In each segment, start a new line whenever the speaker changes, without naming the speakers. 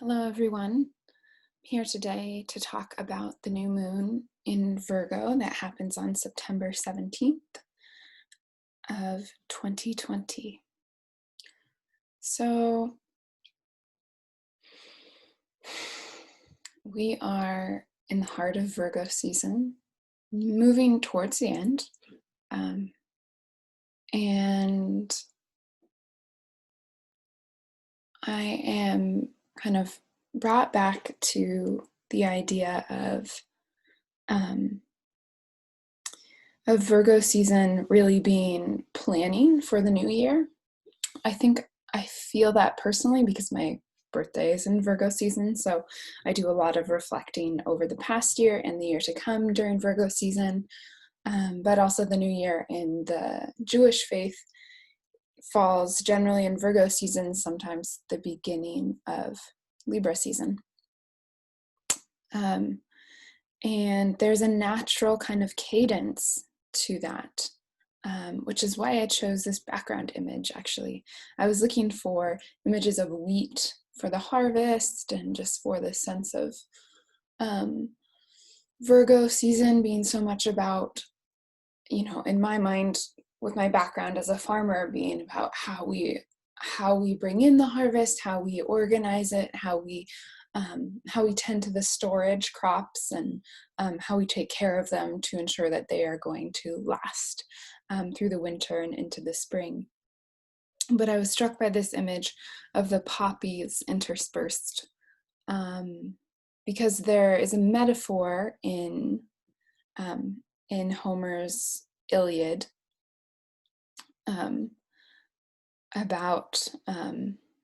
Hello, everyone. I'm here today to talk about the new moon in Virgo that happens on September 17th of 2020. So we are in the heart of Virgo season, moving towards the end. And I am kind of brought back to the idea of Virgo season really being planning for the new year. I think I feel that personally because my birthday is in Virgo season. So I do a lot of reflecting over the past year and the year to come during Virgo season. But also the new year in the Jewish faith falls generally in Virgo season, sometimes the beginning of Libra season. And there's a natural kind of cadence to that, which is why I chose this background image, actually. I was looking for images of wheat for the harvest and just for the sense of Virgo season being so much about, in my mind, with my background as a farmer, being about how we bring in the harvest, how we organize it, how we tend to the storage crops, and how we take care of them to ensure that they are going to last through the winter and into the spring. But I was struck by this image of the poppies interspersed, because there is a metaphor in Homer's Iliad about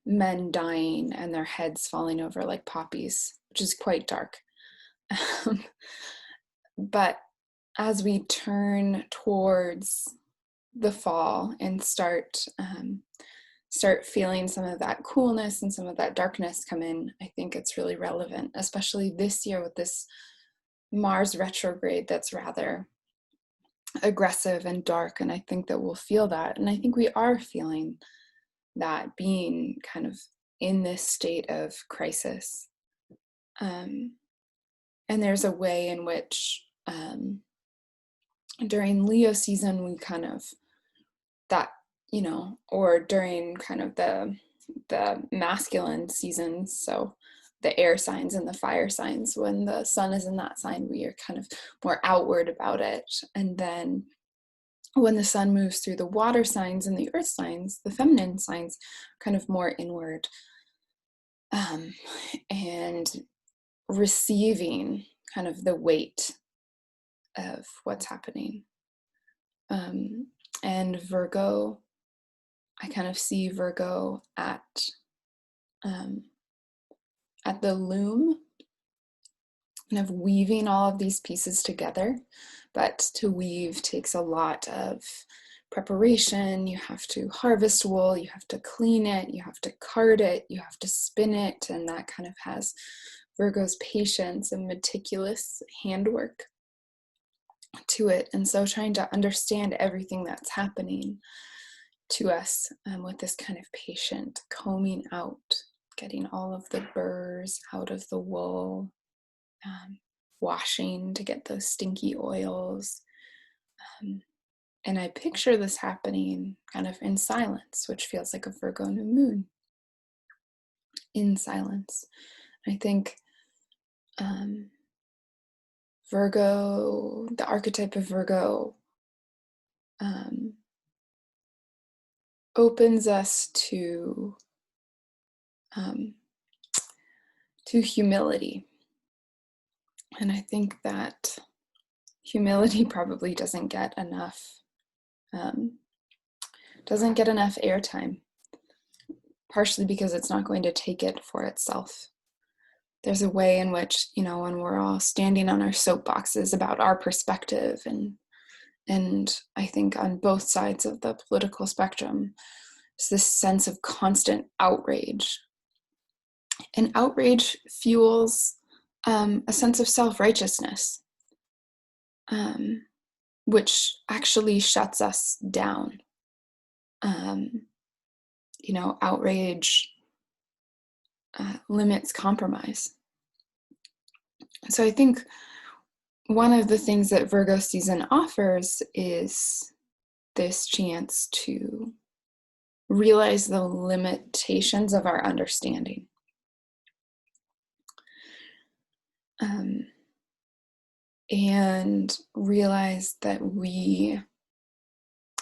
men dying and their heads falling over like poppies, which is quite dark. But as we turn towards the fall and start feeling some of that coolness and some of that darkness come in, I think it's really relevant, especially this year with this Mars retrograde that's rather aggressive and dark. And I think that we'll feel that. And I think we are feeling that, being kind of in this state of crisis. And there's a way in which during Leo season, we kind of that, or during kind of the masculine seasons, so the air signs and the fire signs, when the sun is in that sign, we are kind of more outward about it. And then when the sun moves through the water signs and the earth signs, the feminine signs, kind of more inward, and receiving kind of the weight of what's happening. And Virgo, I kind of see Virgo at the loom, kind of weaving all of these pieces together. But to weave takes a lot of preparation. You have to harvest wool, you have to clean it, you have to card it, you have to spin it, and that kind of has Virgo's patience and meticulous handwork to it. And so trying to understand everything that's happening to us with this kind of patient combing out, getting all of the burrs out of the wool, washing to get those stinky oils. And I picture this happening kind of in silence, which feels like a Virgo new moon. In silence. I think Virgo, the archetype of Virgo, opens us to humility. And I think that humility probably doesn't get enough airtime, partially because it's not going to take it for itself. There's a way in which, when we're all standing on our soapboxes about our perspective, and I think on both sides of the political spectrum, it's this sense of constant outrage. And outrage fuels a sense of self-righteousness, which actually shuts us down. Outrage limits compromise. So I think one of the things that Virgo season offers is this chance to realize the limitations of our understanding. And realize that we,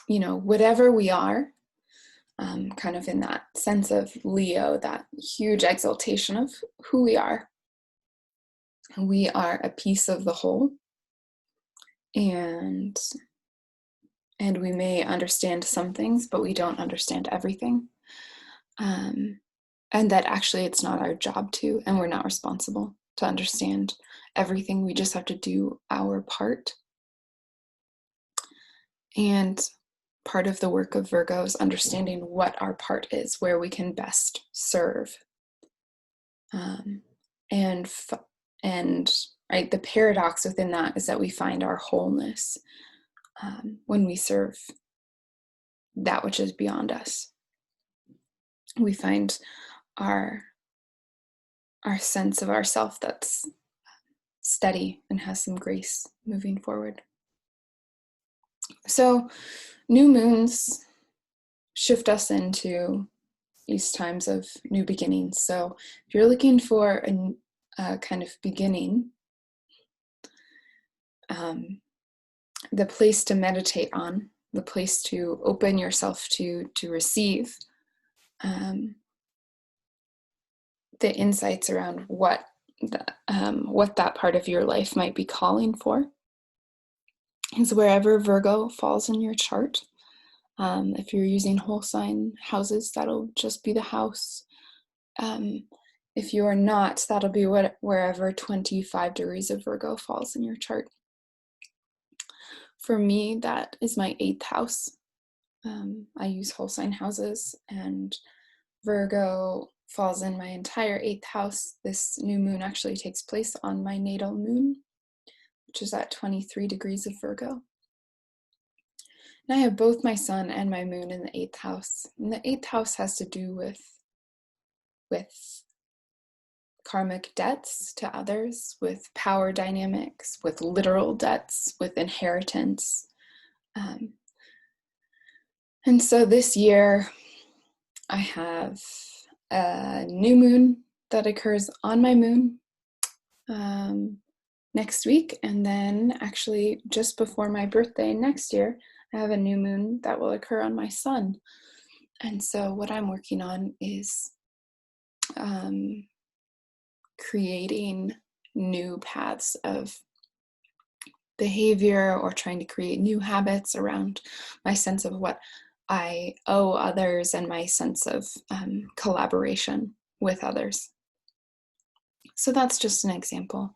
whatever we are, kind of in that sense of Leo, that huge exaltation of who we are a piece of the whole. And we may understand some things, but we don't understand everything. And that actually it's not our job to, and we're not responsible to understand everything. We just have to do our part. And part of the work of Virgo is understanding what our part is, where we can best serve. And right, the paradox within that is that we find our wholeness when we serve that which is beyond us. We find our sense of ourself that's steady and has some grace moving forward. So new moons shift us into these times of new beginnings. So if you're looking for a kind of beginning, the place to meditate on, the place to open yourself to receive the insights around what that part of your life might be calling for, is wherever Virgo falls in your chart. If you're using whole sign houses, that'll just be the house. If you are not, that'll be wherever 25 degrees of Virgo falls in your chart. For me, that is my 8th house. I use whole sign houses, and Virgo falls in my entire 8th house. This new moon actually takes place on my natal moon, which is at 23 degrees of Virgo. And I have both my sun and my moon in the 8th house. And the 8th house has to do with karmic debts to others, with power dynamics, with literal debts, with inheritance. And so this year, I have a new moon that occurs on my moon next week. And then actually just before my birthday next year, I have a new moon that will occur on my sun. And so what I'm working on is creating new paths of behavior, or trying to create new habits around my sense of what I owe others and my sense of collaboration with others. So that's just an example.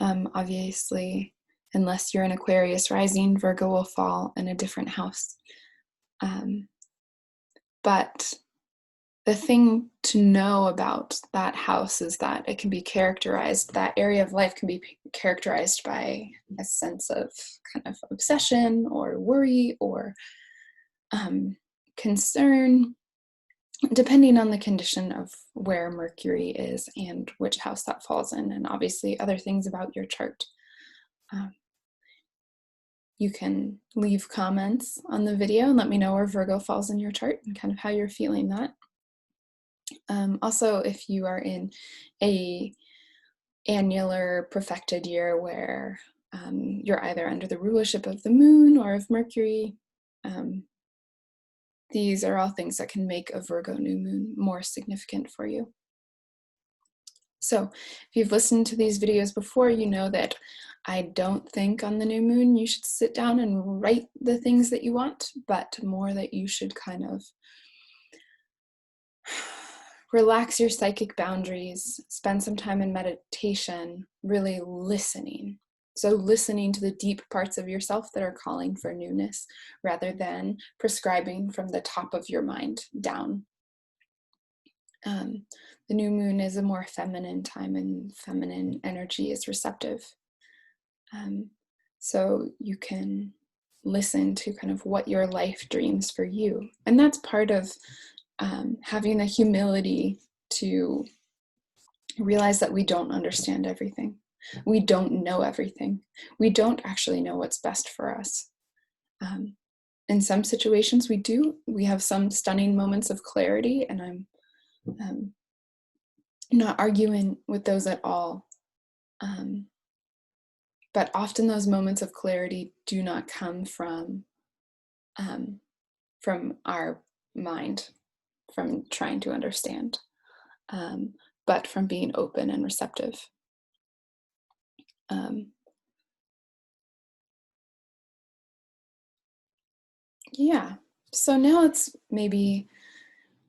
Obviously, unless you're an Aquarius rising, Virgo will fall in a different house. But the thing to know about that house is that it can be characterized, that area of life can be characterized by a sense of kind of obsession or worry or concern, depending on the condition of where Mercury is and which house that falls in, and obviously other things about your chart. You can leave comments on the video and let me know where Virgo falls in your chart and kind of how you're feeling that. Also, if you are in a annular profected year where you're either under the rulership of the moon or of Mercury, these are all things that can make a Virgo new moon more significant for you. So if you've listened to these videos before, you know that I don't think on the new moon you should sit down and write the things that you want, but more that you should kind of relax your psychic boundaries, spend some time in meditation, really listening. So listening to the deep parts of yourself that are calling for newness, rather than prescribing from the top of your mind down. The new moon is a more feminine time, and feminine energy is receptive. So you can listen to kind of what your life dreams for you. And that's part of having the humility to realize that we don't understand everything. We don't know everything. We don't actually know what's best for us. In some situations we do. We have some stunning moments of clarity, and I'm not arguing with those at all. But often those moments of clarity do not come from our mind, from trying to understand, but from being open and receptive. Yeah, so now let's maybe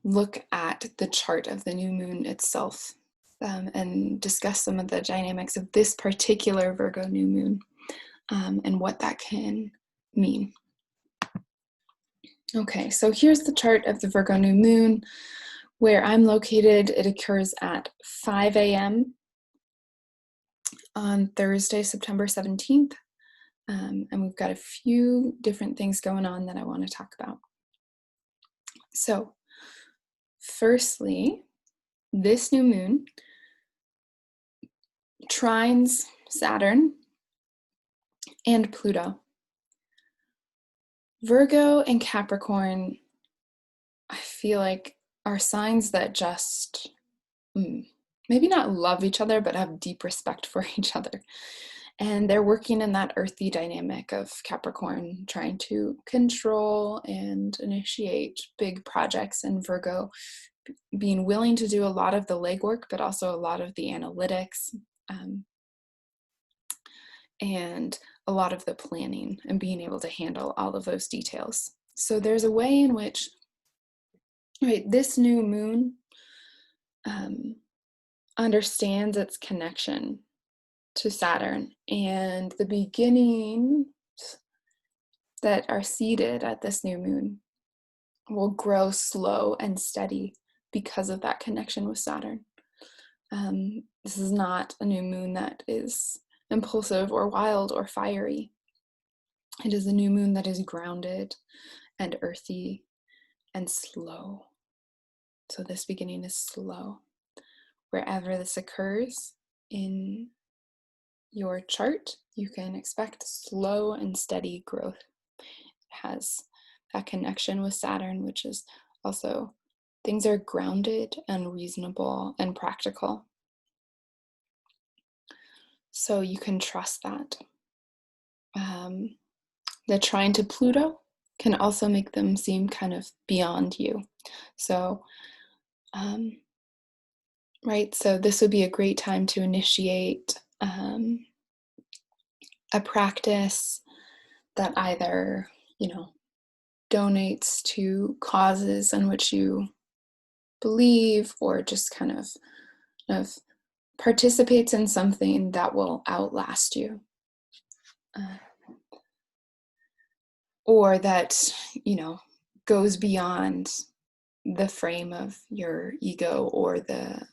look at the chart of the new moon itself, and discuss some of the dynamics of this particular Virgo new moon, and what that can mean. Okay, so here's the chart of the Virgo new moon. Where I'm located, it occurs at 5 a.m. on Thursday, September 17th. And we've got a few different things going on that I want to talk about. So, firstly, this new moon trines Saturn and Pluto. Virgo and Capricorn, I feel like, are signs that just maybe not love each other, but have deep respect for each other. And they're working in that earthy dynamic of Capricorn trying to control and initiate big projects, and Virgo being willing to do a lot of the legwork, but also a lot of the analytics, and a lot of the planning, and being able to handle all of those details. So there's a way in which, right, this new moon understands its connection to Saturn, and the beginnings that are seeded at this new moon will grow slow and steady because of that connection with Saturn. This is not a new moon that is impulsive or wild or fiery. It is a new moon that is grounded and earthy and slow. So this beginning is slow. Wherever this occurs in your chart, you can expect slow and steady growth. It has that connection with Saturn, which is also, things are grounded and reasonable and practical. So you can trust that. The trine to Pluto can also make them seem kind of beyond you. So, right, so this would be a great time to initiate a practice that either, donates to causes in which you believe, or just kind of participates in something that will outlast you. Or that, goes beyond the frame of your ego or the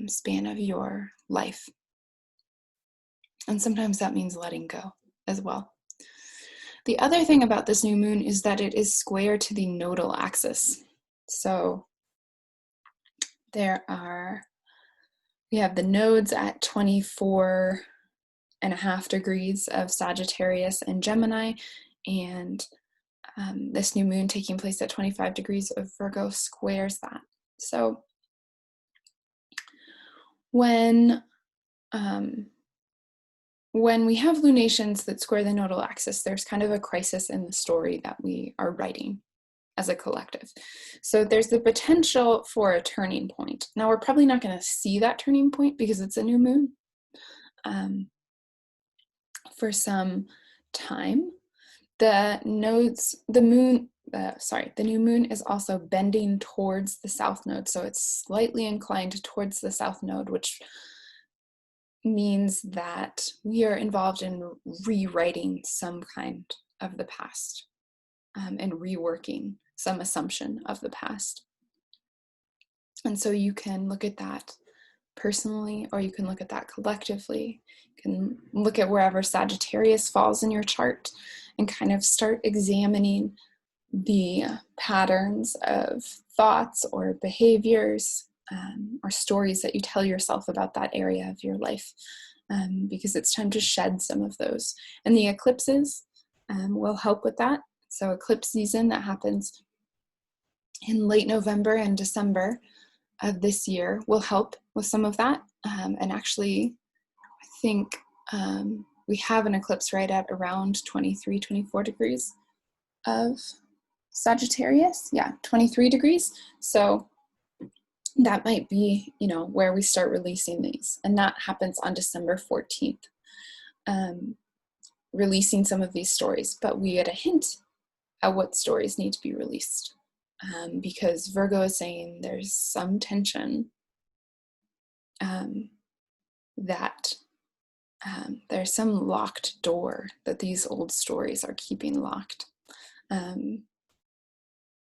span of your life. And sometimes that means letting go as well. The other thing about this new moon is that it is square to the nodal axis. So we have the nodes at 24.5 degrees of Sagittarius and Gemini, and this new moon taking place at 25 degrees of Virgo squares that. So when we have lunations that square the nodal axis, there's kind of a crisis in the story that we are writing as a collective. So there's the potential for a turning point. Now, we're probably not going to see that turning point because it's a new moon for some time. The new moon is also bending towards the south node. So it's slightly inclined towards the south node, which means that we are involved in rewriting some kind of the past, and reworking some assumption of the past. And so you can look at that personally, or you can look at that collectively. You can look at wherever Sagittarius falls in your chart and kind of start examining the patterns of thoughts or behaviors or stories that you tell yourself about that area of your life, because it's time to shed some of those. And the eclipses will help with that. So eclipse season that happens in late November and December of this year will help with some of that. And actually, I think we have an eclipse right at around 23, 24 degrees of Sagittarius. Yeah, 23 degrees. So that might be, where we start releasing these. And that happens on December 14th, releasing some of these stories. But we get a hint at what stories need to be released, because Virgo is saying there's some tension, that there's some locked door that these old stories are keeping locked.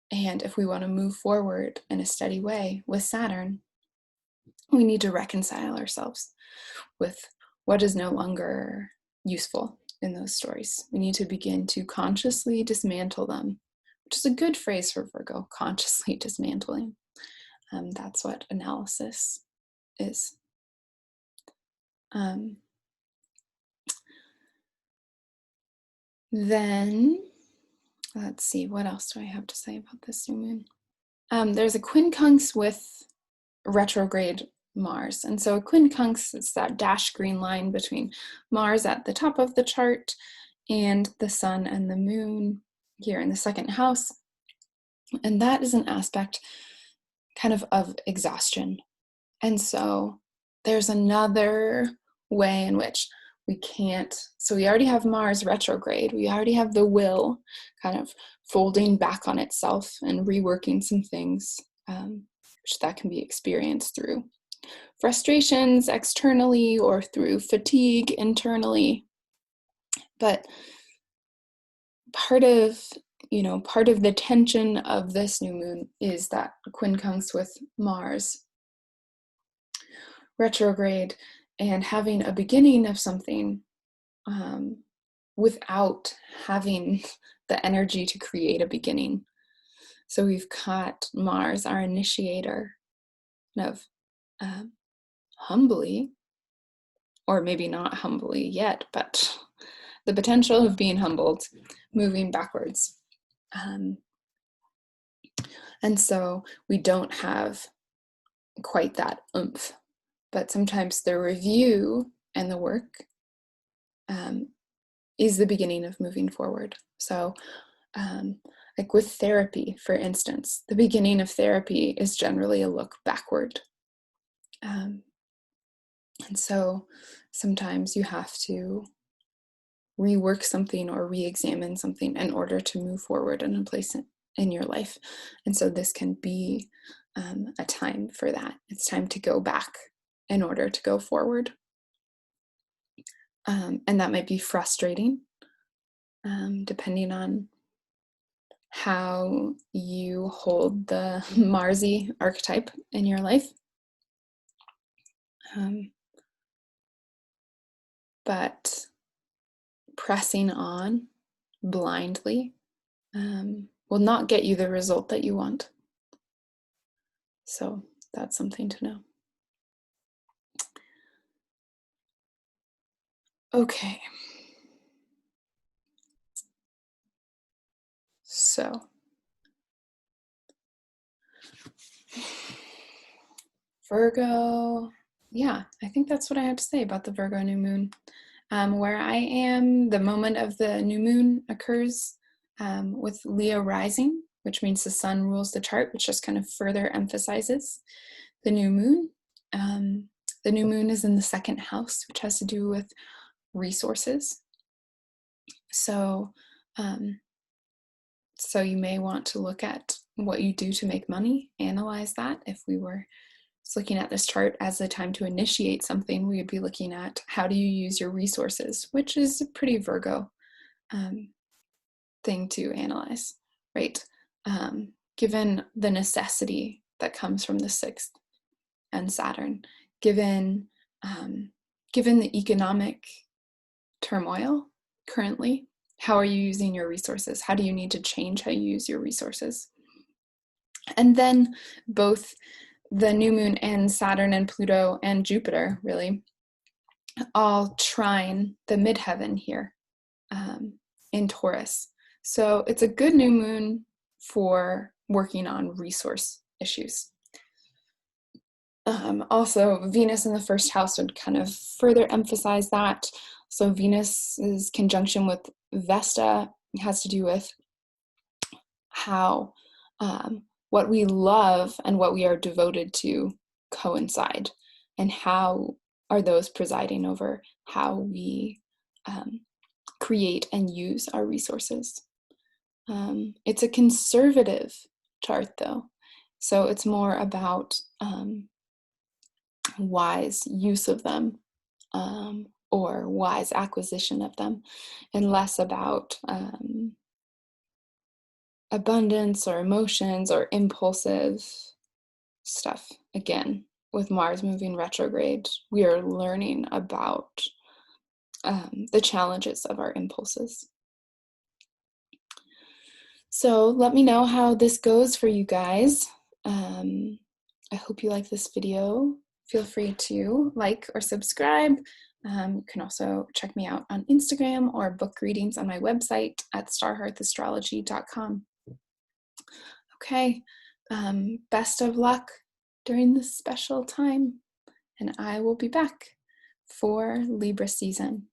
And if we want to move forward in a steady way with Saturn, we need to reconcile ourselves with what is no longer useful in those stories. We need to begin to consciously dismantle them, which is a good phrase for Virgo, consciously dismantling. That's what analysis is. Then, let's see, what else do I have to say about this new moon? There's a quincunx with retrograde Mars. And so a quincunx is that dashed green line between Mars at the top of the chart and the sun and the moon here in the second house. And that is an aspect kind of exhaustion. And so there's another way in which we can't, so we already have Mars retrograde, we already have the will kind of folding back on itself and reworking some things, which that can be experienced through frustrations externally or through fatigue internally. But part of the tension of this new moon is that quincunx with Mars retrograde and having a beginning of something without having the energy to create a beginning. So we've got Mars, our initiator, of humbly, or maybe not humbly yet, but the potential of being humbled, moving backwards. And so we don't have quite that oomph, but sometimes the review and the work is the beginning of moving forward. So like with therapy, for instance, the beginning of therapy is generally a look backward. And so sometimes you have to rework something or re-examine something in order to move forward in a place in your life. And so this can be a time for that. It's time to go back in order to go forward. And that might be frustrating, depending on how you hold the Marsy archetype in your life. But pressing on blindly will not get you the result that you want. So that's something to know. Okay. So Virgo, yeah, I think that's what I have to say about the Virgo new moon. Where I am, the moment of the new moon occurs with Leo rising, which means the sun rules the chart, which just kind of further emphasizes the new moon. The new moon is in the second house, which has to do with resources. So you may want to look at what you do to make money, analyze that. If we were looking at this chart as a time to initiate something, we would be looking at how do you use your resources, which is a pretty Virgo thing to analyze, right? Given the necessity that comes from the 6th and Saturn, given the economic turmoil currently, how are you using your resources? How do you need to change how you use your resources? And then both the new moon and Saturn and Pluto and Jupiter really all trine the midheaven here in Taurus. So it's a good new moon for working on resource issues. Also, Venus in the first house would kind of further emphasize that. So Venus's conjunction with Vesta has to do with how what we love and what we are devoted to coincide, and how are those presiding over how we create and use our resources. It's a conservative chart though, so it's more about wise use of them or wise acquisition of them, and less about abundance or emotions or impulsive stuff. Again, with Mars moving retrograde, we are learning about the challenges of our impulses. So let me know how this goes for you guys. I hope you like this video. Feel free to like or subscribe. You can also check me out on Instagram or book readings on my website at starheartastrology.com. Okay, best of luck during this special time, and I will be back for Libra season.